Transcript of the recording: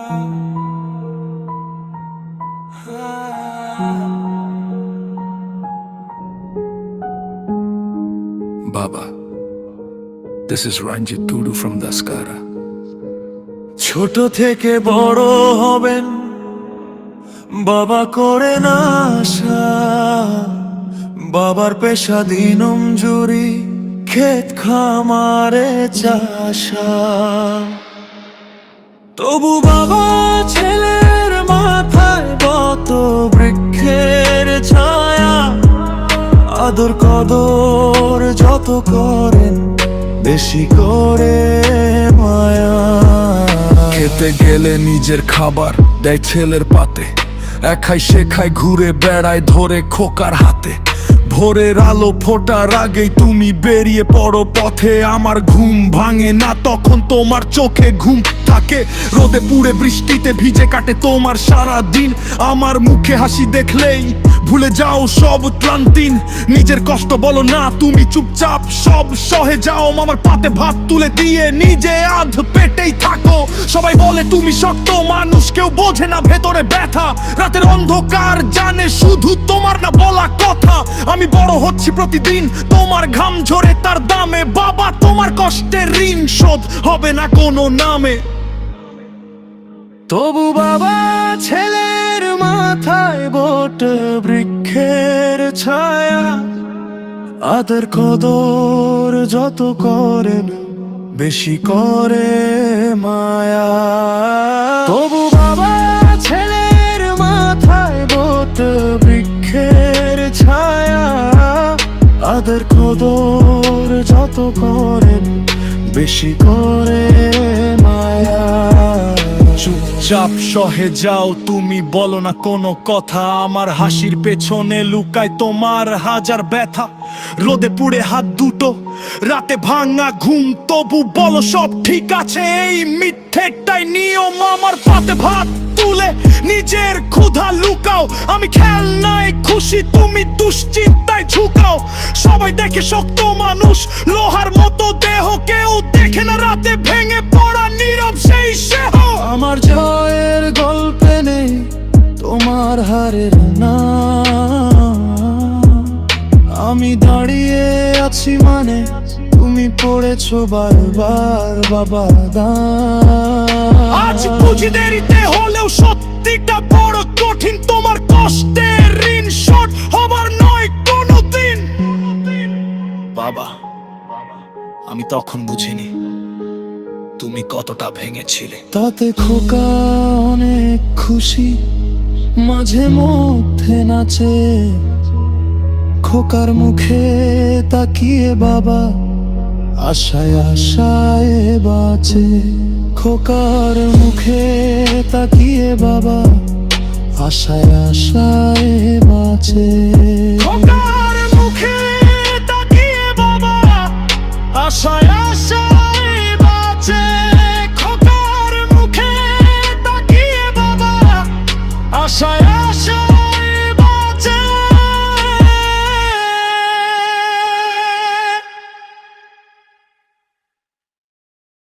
Baba, this is Ranjit Tudu from Daskara. ছোট থেকে বড় হবেন বাবা করে না আশা, বাবার পেশা দিনমজুরি, ক্ষেত খামারে চাষা। তবু বাবা ছেলের মাথায় বত বৃক্ষের ছায়া, আদর কদর যত করেন বেশি করে মায়া। খেতে গেলে নিজের খাবার দেয় ছেলের পাতে, একাই শেখায় ঘুরে বেড়ায় ধরে খোকার হাতে। ভোরের আলো ফোটার আগেই তুমি বেরিয়ে পড়ো পথে, আমার ঘুম ভাঙে না তখন তোমার চোখে ঘুম থাকে। রোদে পুড়ে বৃষ্টিতে ভিজে কাটে তোমার সারা দিন, আমার মুখে হাসি দেখলেই ভুলে যাও সব ক্লান্তিন। নিজের কষ্ট বলো না, তুমি চুপচাপ সব সহে যাও। মামার পাতে ভাত তুলে দিয়ে নিজে আধ পেটেই থাকো। সবাই বলে তুমি শক্ত মানুষ, কেউ বোঝে না ভেতরে ব্যথা। রাতের অন্ধকার জানে শুধু তোমার না বলা কথা। আমি বড় হচ্ছি প্রতিদিন তোমার ঘাম ঝরে তার দামে। বাবা তোমার কষ্টের ঋণ শোধ হবে না কোনো নামে। তবু বাবা ছেলের মাথায় বট বৃক্ষের ছায়া, আদর কদর যত করেন বেশি করে মায়া। তবু বাবা ছেলের মাথায় বট বৃক্ষের ছায়া, আদর কদর যত করেন বেশি করে মায়া। চুপচাপ সহে যাও, তুমি বলো না কোনো কথা। আমার হাসির পেছনে লুকায় তোমার হাজার ব্যথা। রোদে পুড়ে হাত দুটো, রাতে ভাঙা ঘুম, তবু বলো সব ঠিক আছে। এই মিথ্যেটাই নিয়ম। আমার পাতে ভাত তুলে নিজের ক্ষুধা লুকাও। আমি খেলনায় খুশি, তুমি দুশ্চিন্তায় ঝুঁকাও। সবাই দেখে শক্ত মানুষ, লোহার মতো দেহ, কেউ দেখে না রাতে ভেঙে পড়া নীরব সেই সেহ। আমার জয়ের গল্পে নেই তোমার হারের না, আমি দাঁড়িয়ে আছি মানে তুমি পড়েছো বারবার বাবা দান। আজ বুঝি দেরিতে হলেও সত্যিটা বড় কঠিন। তোমার কষ্টের ঋণ শোধ হবার নয় কোনোদিন। বাবা, আমি তখন বুঝিনি তুমি কতটা ভেঙেছিলে। তাতে খোকা অনেক খুশি, মাঝে মধ্যে নাচে। খোকার মুখে তাকিয়ে বাবা আশায় আশায় বাঁচে। খোকার মুখে তাকিয়ে বাবা আশায় আশায় বাঁচে।